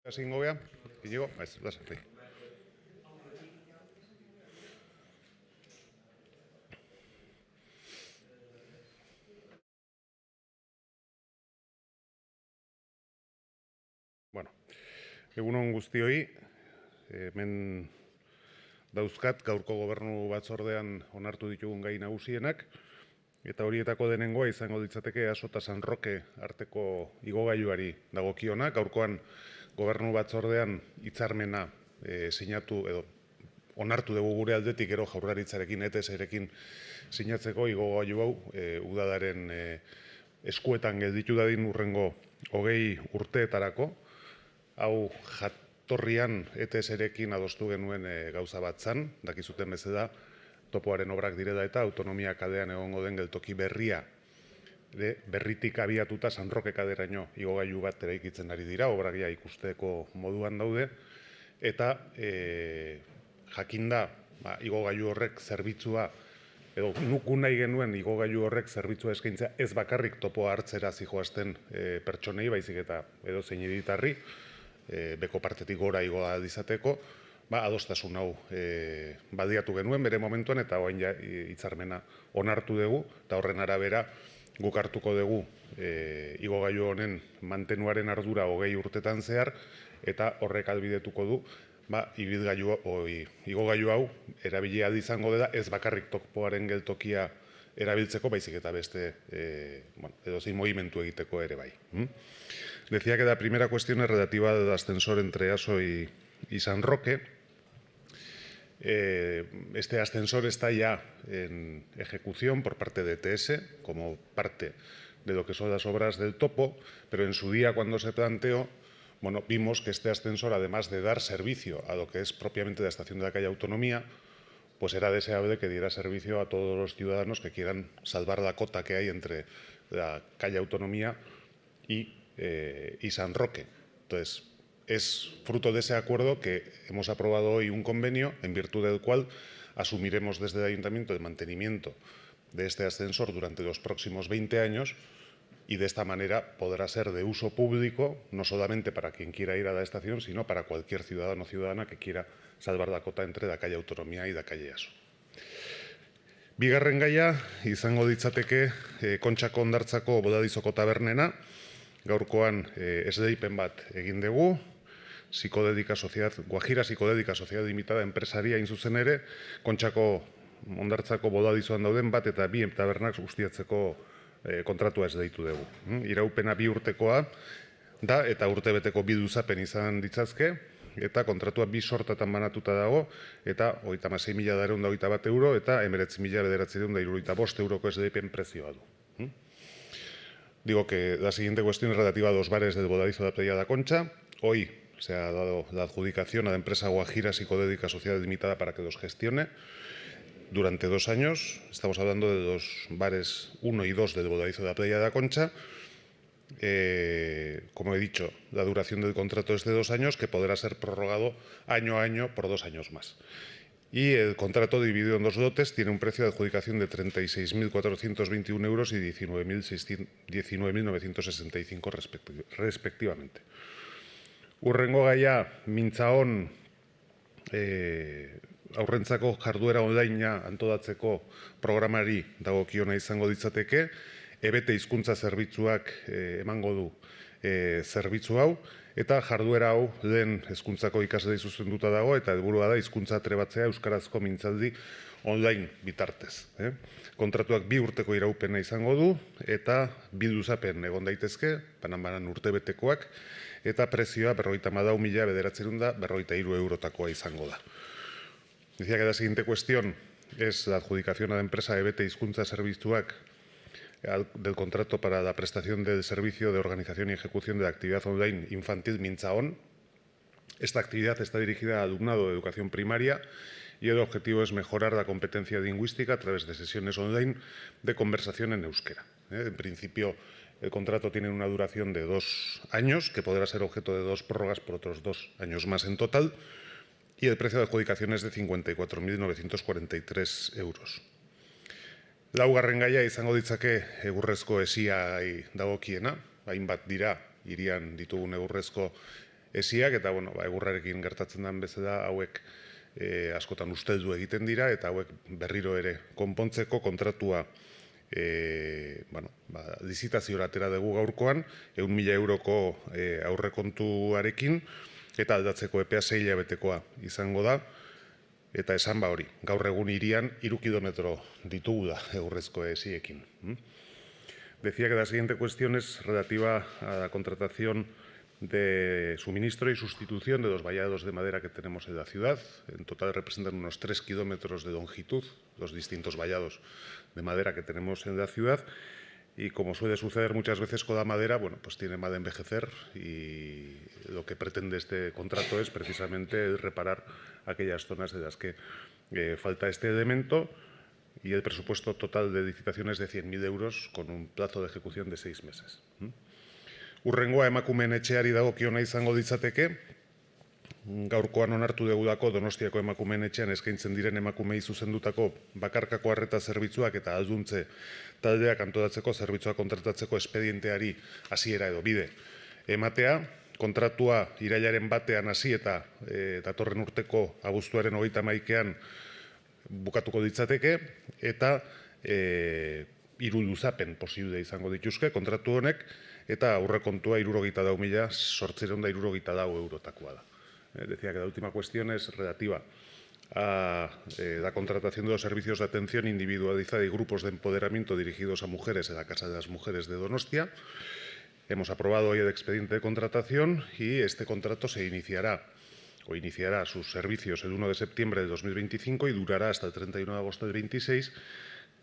Ezingo gea, Iñigo, lasa. Bueno, egunon guztioi, hemen dauzkat gaurko gobernu batzordean onartu ditugun gai nagusienak, eta horietako denengoa izango ditzateke EASO eta San Roque arteko igogailuari dagokiona. Gaurkoan gobernu batzordean hitzarmena sinatu edo onartu dugu gure aldetik, gero Jaurlaritzarekin, ETS-erekin sinatzeko igogailu hau udadaren eskuetan gelditu dadin urrengo 20 urteetarako. Hau jatorrian ETS-erekin adostu genuen gauza bat zan, dakizuten bezala topoaren obrak direla eta autonomia kadean egongo den geltoki berria berritik abiatuta San Roque kaderaino igogailu bat eraikitzen ari dira, obragia ikusteko moduan daude, eta jakinda igogailu horrek zerbitzua, edo nuku nahi genuen igogailu horrek zerbitzua eskaintzea ez bakarrik topoa hartzera zijoazten pertsonei, baizik eta edo zein hiritarri, beko partetik gora igoa dizateko, adostasun hau badiatu genuen bere momentuan, eta orain hitzarmena onartu dugu, eta horren arabera guk hartuko dugu igogailu honen mantenuaren ardura 20 urtetan zehar, eta horrek ahalbidetuko du igogailu hau erabilia izango dela ez bakarrik topoaren geltokia erabiltzeko, baizik eta beste edozein mugimendu egiteko ere bai. Decía que la primera cuestión es relativa al ascensor entre EASO y San Roque. Este ascensor está ya en ejecución por parte de ETS, como parte de lo que son las obras del topo, pero en su día, cuando se planteó, vimos que este ascensor, además de dar servicio a lo que es propiamente la estación de la calle Autonomía, pues era deseable que diera servicio a todos los ciudadanos que quieran salvar la cota que hay entre la calle Autonomía y San Roque. Entonces, es fruto de ese acuerdo que hemos aprobado hoy un convenio en virtud del cual asumiremos desde el Ayuntamiento el mantenimiento de este ascensor durante los próximos 20 años y de esta manera podrá ser de uso público, no solamente para quien quiera ir a la estación, sino para cualquier ciudadano o ciudadana que quiera salvar la cota entre la calle Autonomía y la calle EASO. Bigarren gaia, izango ditzateke Kontxako Hondartzako Bodadizoko tabernena. Gaurkoan esleipen bat egin dugu, Guajira Psicodélica Sociedad Limitada enpresaria hain zuzen ere, Kontxako Hondartzako Bodadizoan dauden bat eta bi tabernak guztiatzeko kontratua esleitu dugu. Iraupena 2 urtekoa da eta urtebeteko 2 luzapen izan ditzazke, eta kontratua 2 sortatan banatuta dago, eta 36.921 euro eta 19.975 euroko esleipen prezioa du. Digo que la siguiente cuestión es relativa a los bares del Bodadizo de la Playa de la Concha. Hoy se ha dado la adjudicación a la empresa Guajira Psicodélica Sociedad Limitada para que los gestione durante 2 años. Estamos hablando de los bares 1 y 2 del Bodadizo de la Playa de la Concha. Como he dicho, la duración del contrato es de 2 años, que podrá ser prorrogado año a año por 2 años más. Y el contrato, dividido en 2 lotes, tiene un precio de adjudicación de 36.421 euros y 19.965 respectivamente. Hurrengo gaia, Mintzaon aurrentzako jarduera onlinea antolatzeko programari dagokiona izango ditzateke, EBT hizkuntza zerbitzuak emango du zerbitzu hau, eta jarduera hau lehen hezkuntzako ikaslei zuzenduta dago, eta helburua da hizkuntza trebatzea euskarazko mintzaldi online bitartez. Kontratuak 2 urteko iraupena izango du, eta 2 luzapen egon daitezke, banan urtebetekoak, eta prezioa 54.993 eurotakoa izango da. Decía que la siguiente cuestión es la adjudicación a la empresa EBT hizkuntza zerbitzuak del contrato para la prestación del servicio de organización y ejecución de la actividad online infantil Mintzaon. Esta actividad está dirigida al alumnado de educación primaria y el objetivo es mejorar la competencia lingüística a través de sesiones online de conversación en euskera. En principio, el contrato tiene una duración de 2 años, que podrá ser objeto de 2 prórrogas por otros 2 años más en total, y el precio de adjudicación es de 54.943 euros. Laugarren gaia izango ditzake egurrezko hesiai dagokiena, hainbat dira hirian ditugun egurrezko esiak, eta egurrarekin gertatzen den bezala hauek askotan usteldu egiten dira, eta hauek berriro ere konpontzeko kontratua lizitazioa atera dugu gaurkoan, 100.000 euroko aurrekontuarekin, eta aldatzeko epea 6 hilabetekoa izango da, eta esan hori, gaur egun hirian 3 kilometro ditugu da egurrezko esiekin. Decía que la siguiente cuestión es relativa a la contratación de suministro y sustitución de los vallados de madera que tenemos en la ciudad. En total representan unos 3 kilómetros de longitud los distintos vallados de madera que tenemos en la ciudad. Y como suele suceder muchas veces con la madera, pues tiene mal envejecer, y lo que pretende este contrato es precisamente reparar aquellas zonas de las que falta este elemento, y el presupuesto total de licitación es de 100.000 euros con un plazo de ejecución de 6 meses. Hurrengoa emakumeen etxeari dagokiona izango litzateke. Gaurkoan onartu dugulako Donostiako emakumeen etxean eskaintzen diren emakumei zuzendutako bakarkako arreta zerbitzuak eta alduntze taldeak antolatzeko zerbitzua kontratatzeko espedienteari hasiera edo bide ematea. Kontratua irailaren 1ean hasi eta datorren urteko abuztuaren 31ean bukatuko ditzateke, eta 3 luzapen posible izango dituzke kontratu honek, eta aurrekontua 74.864 eurotakoa da. Decía que la última cuestión es relativa a la contratación de los servicios de atención individualizada y grupos de empoderamiento dirigidos a mujeres en la Casa de las Mujeres de Donostia. Hemos aprobado hoy el expediente de contratación, y este contrato se iniciará sus servicios el 1 de septiembre de 2025 y durará hasta el 31 de agosto del 26.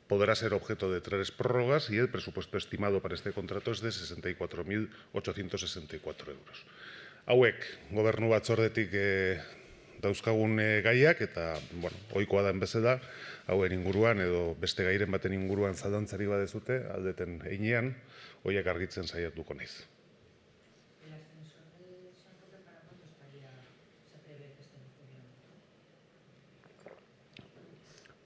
Podrá ser objeto de 3 prórrogas, y el presupuesto estimado para este contrato es de 64.864 euros. Hauek gobernu batzordetik dauzkagun gaiak, eta ohikoa den bezala, hauen inguruan edo beste gairen baten inguruan zalantzari badezute, aldeten heinean, horiek argitzen saiatuko naiz.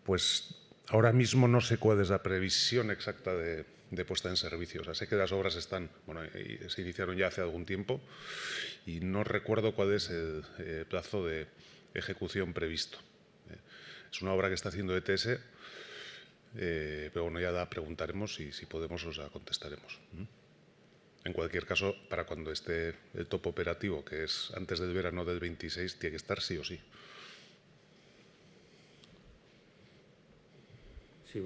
Pues ahora mismo no sé cuál es la previsión exacta de puesta en servicio. O sea, sé que las obras se iniciaron ya hace algún tiempo, y no recuerdo cuál es el plazo de ejecución previsto. Es una obra que está haciendo ETS, pero ya la preguntaremos, y si podemos os la contestaremos. En cualquier caso, para cuando esté el topo operativo, que es antes del verano del 26, tiene que estar sí o sí. Sí,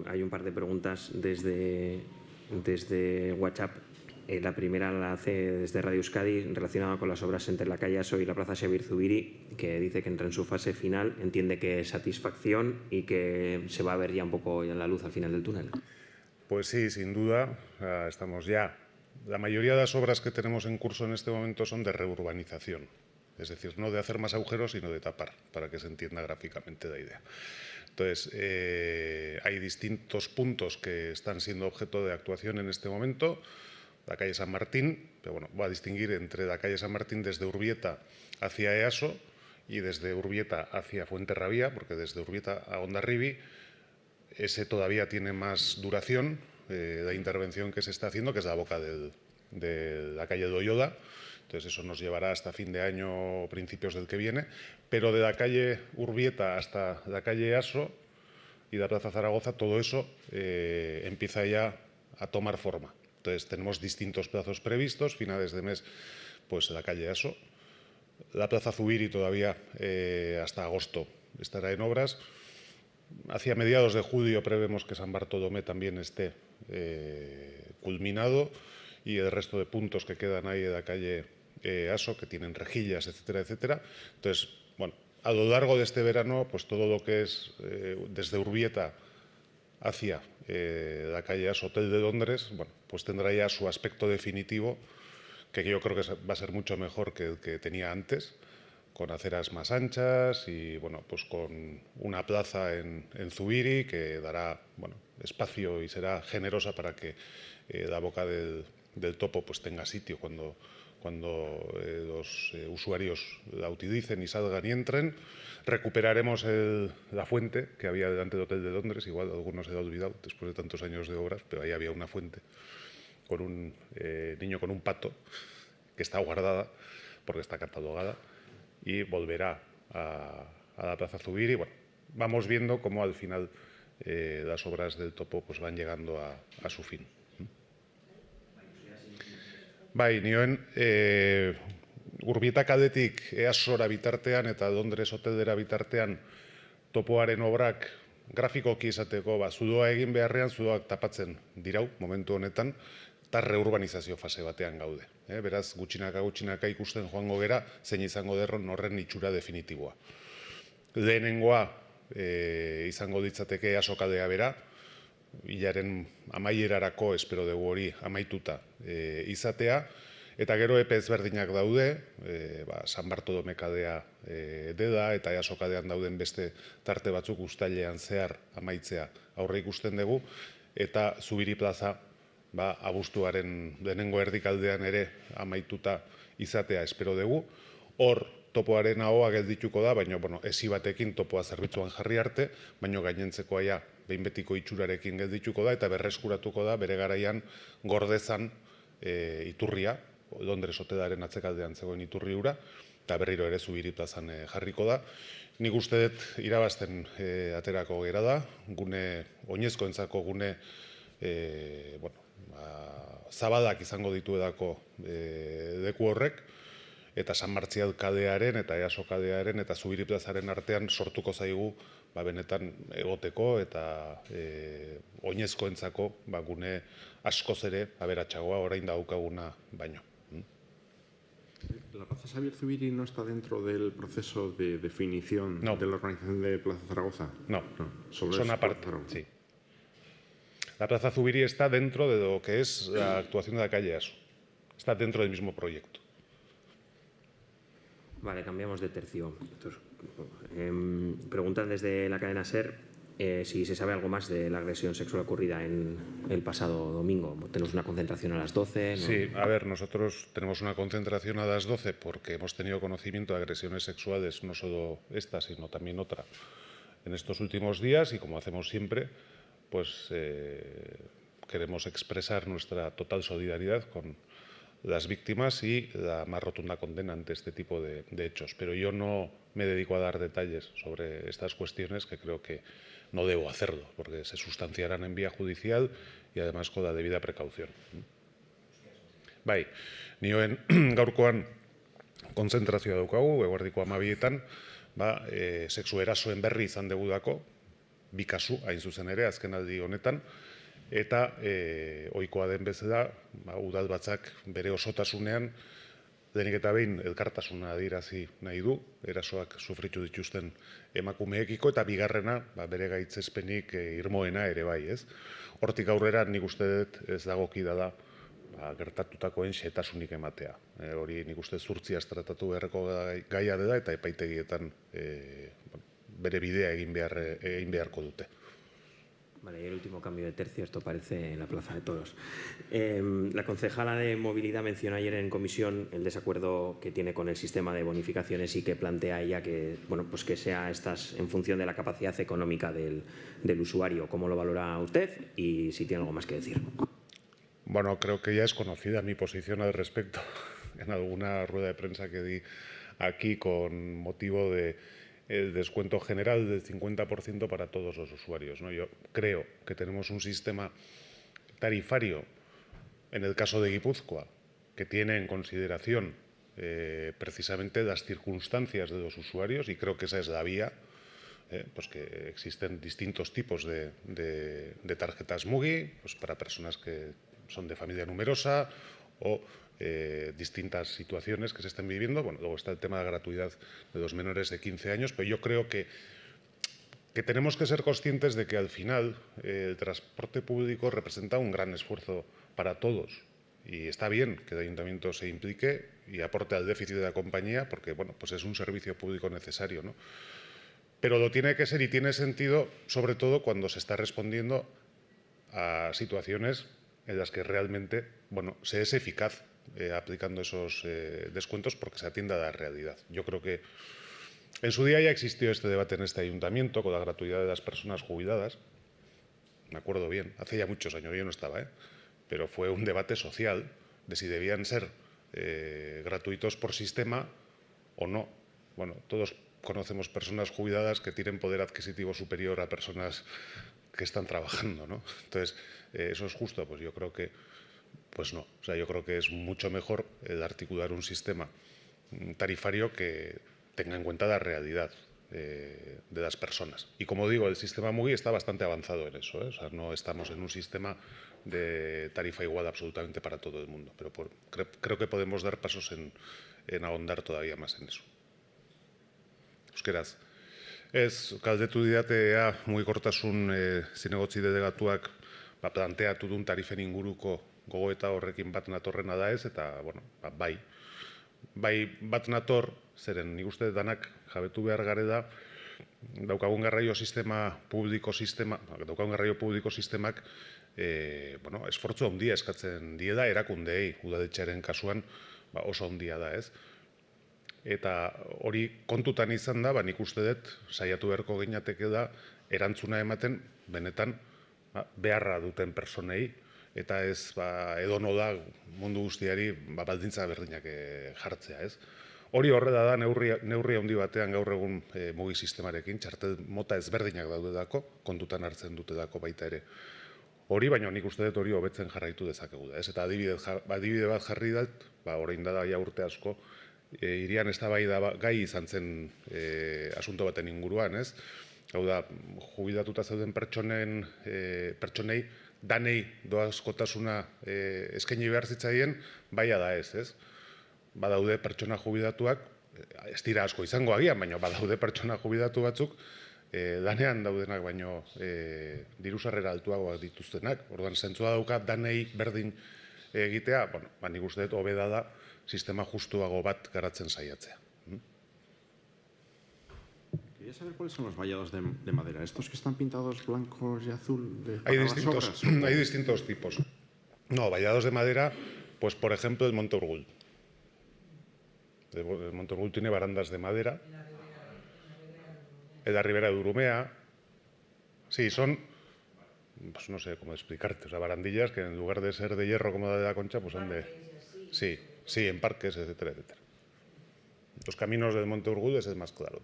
hay un par de preguntas desde WhatsApp. La primera la hace desde Radio Euskadi, relacionada con las obras entre la calle Aso y la plaza Xavier Zubiri, que dice que entra en su fase final, entiende que es satisfacción y que se va a ver ya un poco la luz al final del túnel. Pues sí, sin duda, estamos ya. La mayoría de las obras que tenemos en curso en este momento son de reurbanización, es decir, no de hacer más agujeros, sino de tapar, para que se entienda gráficamente la idea. Entonces, hay distintos puntos que están siendo objeto de actuación en este momento. La calle San Martín, pero voy a distinguir entre la calle San Martín desde Urbieta hacia Easo y desde Urbieta hacia Fuenterrabía, porque desde Urbieta a Hondarribi ese todavía tiene más duración, la intervención que se está haciendo, que es la boca de la calle Doyoda. Entonces, eso nos llevará hasta fin de año o principios del que viene. Pero de la calle Urbieta hasta la calle Aso y la Plaza Zaragoza, todo eso empieza ya a tomar forma. Entonces, tenemos distintos plazos previstos. Finales de mes, pues la calle Aso. La Plaza Zubiri todavía hasta agosto estará en obras. Hacia mediados de julio prevemos que San Bartolomé también esté culminado, y el resto de puntos que quedan ahí de la calle Aso, que tienen rejillas, etcétera, etcétera. Entonces, a lo largo de este verano, pues todo lo que es desde Urbieta hacia la calle Aso, Hotel de Londres, pues tendrá ya su aspecto definitivo, que yo creo que va a ser mucho mejor que el que tenía antes, con aceras más anchas y pues con una plaza en Zubiri que dará espacio y será generosa para que la boca del topo pues tenga sitio cuando los usuarios la utilicen y salgan y entren. Recuperaremos la fuente que había delante del Hotel de Londres, igual algunos se lo ha olvidado después de tantos años de obras, pero ahí había una fuente con un niño con un pato que está guardada porque está catalogada, y volverá a la Plaza Zubiri. Bueno, vamos viendo cómo al final las obras del topo pues van llegando a su fin. Bai, nioen Urbieta kaldetik Easora bitartean eta Londres hoteldera bitartean topoaren obrak grafikoki izateko zudoa egin beharrean zudoak tapatzen dirau momentu honetan, eta reurbanizazio fase batean gaude. Beraz, gutxinaka ikusten joango gera, zein izango derron horren itxura definitiboa. Lehenengoa izango ditzateke Easokadea bera, hilaren amaierarako espero dugu hori amaituta izatea, eta gero epe ezberdinak daude, San Bartolome kadea deda eta Easokadean dauden beste tarte batzuk uztailean zehar amaitzea aurre ikusten dugu, eta Zubiri plaza abuztuaren lehenengo erdikaldean ere amaituta izatea espero dugu. Hor topoaren ahoa geldituko da, baina esi batekin topoa zerbitzuan jarri arte, baina gainentzeko aia behin betiko itxurarekin geldituko da eta berreskuratuko da bere garaian Gordezan iturria, Londres hotelaren atzekaldean zegoen iturri hura, eta berriro ere Zubiri plazan jarriko da. Nik uste dut irabazten aterako gera da, oinezkoentzako gune zabalak izango dituedako leku horrek, eta San Martzial kadearen eta Easokadearen eta Zubiri plazaren artean sortuko zaigu benetan egoteko eta oinezkoentzako gune askoz ere aberatsagoa orain daukaguna baino. ¿La Plaza Xavier Zubiri no está dentro del proceso de definición No. de la organización de Plaza Zaragoza? No, Sobre son eso, aparte. claro. Sí. La Plaza Zubiri está dentro de lo que es la actuación de la calle Aso. Está dentro del mismo proyecto. Vale, cambiamos de tercio. Entonces, preguntan desde la cadena SER si se sabe algo más de la agresión sexual ocurrida en el pasado domingo. Tenemos una concentración a las 12. ¿No? Sí, a ver, nosotros tenemos una concentración a las 12 porque hemos tenido conocimiento de agresiones sexuales, no solo esta, sino también otra, en estos últimos días, y como hacemos siempre, pues queremos expresar nuestra total solidaridad con las víctimas y la más rotunda condena ante este tipo de hechos. Pero yo no me dedico a dar detalles sobre estas cuestiones, que creo que no debo hacerlo, porque se sustanciarán en vía judicial y además con la debida precaución. Bai, nioen gaurkoan konzentrazioa daukagu, eguerdiko 12etan, sexu erasoen berri izan degudako, bi kasu hain zuzen ere azkenaldi honetan, eta ohikoa den bezala, udalbatzak bere osotasunean lehenik eta behin elkartasuna adierazi nahi du, erasoak sufritu dituzten emakumeekiko, eta bigarrena bere gaitzespenik irmoena ere bai, ez? Hortik aurrera nik uste dut ez dagokida da gertatutakoen xehetasunik ematea. Hori nik uste zurtziaz tratatu beharreko gaia dela eta epaitegietan bere bidea egin beharko dute. Vale, y el último cambio de tercio, esto parece en la Plaza de Toros. La concejala de Movilidad mencionó ayer en comisión el desacuerdo que tiene con el sistema de bonificaciones y que plantea ella que, pues que sea estas en función de la capacidad económica del usuario. ¿Cómo lo valora usted y si tiene algo más que decir? Bueno, creo que ya es conocida mi posición al respecto en alguna rueda de prensa que di aquí con motivo de el descuento general del 50% para todos los usuarios, ¿no? Yo creo que tenemos un sistema tarifario, en el caso de Guipúzcoa, que tiene en consideración precisamente las circunstancias de los usuarios, y creo que esa es la vía, pues que existen distintos tipos de tarjetas Mugi, pues para personas que son de familia numerosa o distintas situaciones que se están viviendo. Bueno, luego está el tema de la gratuidad de los menores de 15 años, pero yo creo que tenemos que ser conscientes de que al final el transporte público representa un gran esfuerzo para todos. Y está bien que el ayuntamiento se implique y aporte al déficit de la compañía porque, pues es un servicio público necesario, ¿no? Pero lo tiene que ser y tiene sentido, sobre todo cuando se está respondiendo a situaciones en las que realmente, se es eficaz aplicando esos descuentos porque se atiende a la realidad. Yo creo que en su día ya existió este debate en este ayuntamiento con la gratuidad de las personas jubiladas. Me acuerdo bien, hace ya muchos años, yo no estaba, pero fue un debate social de si debían ser gratuitos por sistema o no. Bueno, todos conocemos personas jubiladas que tienen poder adquisitivo superior a personas que están trabajando, ¿no? Entonces, ¿eso es justo? Pues yo creo que pues no. O sea, yo creo que es mucho mejor el articular un sistema tarifario que tenga en cuenta la realidad de las personas. Y como digo, el sistema MUGI está bastante avanzado en eso, ¿eh? O sea, no estamos en un sistema de tarifa igual absolutamente para todo el mundo, pero creo que podemos dar pasos en ahondar todavía más en eso. Euskeraz. Ez, galdetu didate ea mugikortasun zinegotzi delegatuak planteatu duen tarifen inguruko gogoeta horrekin bat natorrena da ez, eta, bueno, bai. Bai, bat nator, zeren nik uste danak jabetu behar gare da, daukagun garraio publiko sistemak, bueno, esfortzu handia eskatzen die da, erakundeei, udadetxearen kasuan, oso handia da, ez? Eta hori kontutan izan da, nik uste dut, saiatu beharko ginateke da, erantzuna ematen, benetan, beharra duten personei, eta ez edono da mundu guztiari baldintza berdinak jartzea, ez? Hori horrela da neurri handi batean gaur egun mugi sistemarekin, txartel mota ezberdinak daudedako, kontutan hartzen dutedako baita ere. Hori, baina nik uste dut hori hobetzen jarraitu dezakegu da, ez? Eta adibide bat jarri dut, orain da ja urte asko, hirian eztabaida gai izan zen asunto baten inguruan, ez? Hau da, jubilatuta zeuden pertsonei, danei doazkotasuna eskaini behar zitzaien, baia da ez? Badaude pertsona jubilatuak, ez dira asko izango agian, baina badaude pertsona jubilatu batzuk, danean daudenak baino diru-sarrera altuagoak dituztenak. Orduan, zentzua dauka danei berdin egitea, bueno, nik uste dut hobeda da sistema justuago bat garatzen saiatzea. Quería saber cuáles son los vallados de madera. ¿Estos que están pintados blancos y azul? Hay distintos tipos. No, vallados de madera, pues por ejemplo el Monte Urgul. El Monte Urgul tiene barandas de madera. En la Ribera de Urumea. Sí, son, pues no sé cómo explicarte, o sea, barandillas que en lugar de ser de hierro como la de la Concha, pues son de... Sí, sí, en parques, etcétera, etcétera. Los caminos del Monte Urgul es el más claro,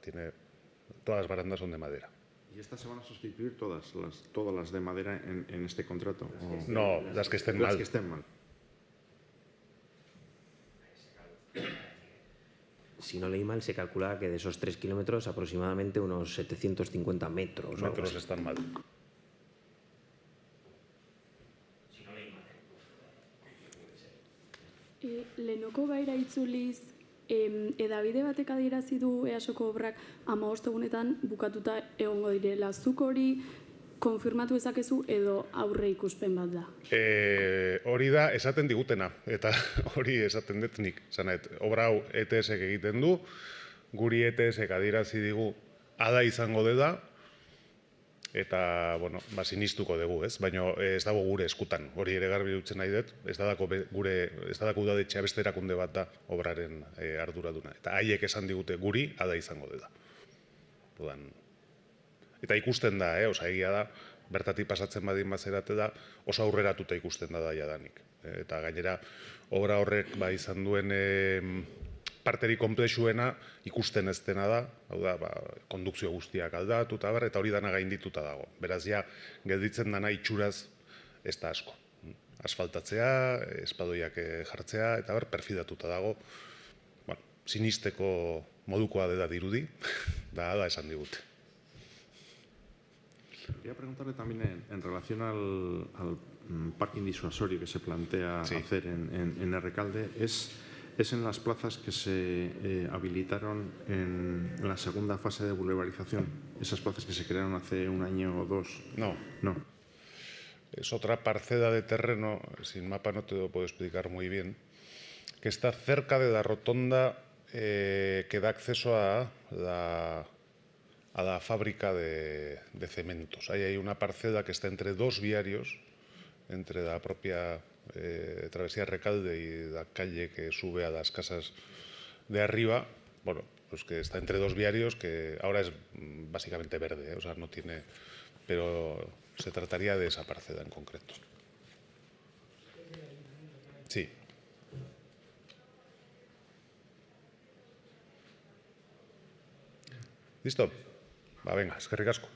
todas las barandas son de madera. ¿Y estas se van a sustituir todas las de madera en este contrato? No, las que estén mal. Las que estén mal. Si no leí mal, se calcula que de esos 3 kilómetros aproximadamente unos 750 metros. Los metros están mal. Lehenoko gaira itzuliz, edabide batek adierazi du EASoko obrak 15 egunetan bukatuta egongo direla. Zuk hori konfirmatu ezakezu edo aurre ikuspen bat da? Hori da esaten digutena, eta hori esaten dut nik. Obra hau ETS-ek egiten du, guri ETS-ek adierazi digu ada izango dela, eta, bueno, sinistuko dugu, ez? Baina ez dago gure eskutan, hori ere garbi dutzen nahi dut, ez dadako udadetxea beste erakunde bat da obraren arduraduna. Eta haiek esan digute guri ada izango dela. Eta ikusten da, egia da, bertatik pasatzen badin bazerate da, oso aurreratuta ikusten da jadanik. Eta gainera, obra horrek izan duen parteri komplexuena ikusten ez dena da, hau da, kondukzio guztiak aldatu eta hori dana gaindituta dago. Beraz, ja, gelditzen dana itxuraz ez da asko. Asfaltatzea, espadoiak jartzea, eta perfidatuta dago, sinisteko modukoa dela dirudi, da esan digute. Quería preguntarle también en relación al parking disuasorio que se plantea hacer en Errekalde. ¿Es en las plazas que se habilitaron en la segunda fase de boulevarización? ¿Esas plazas que se crearon hace un año o dos? No. No. Es otra parcela de terreno, sin mapa no te lo puedo explicar muy bien, que está cerca de la rotonda que da acceso a la fábrica de cementos. Ahí hay una parcela que está entre dos viarios, entre la propia travesía Errekalde y la calle que sube a las casas de arriba, bueno, pues que está entre dos viarios, que ahora es básicamente verde, o sea, no tiene, pero se trataría de esa parcela en concreto. Sí. Listo? Ba, venga, eskerrik asko.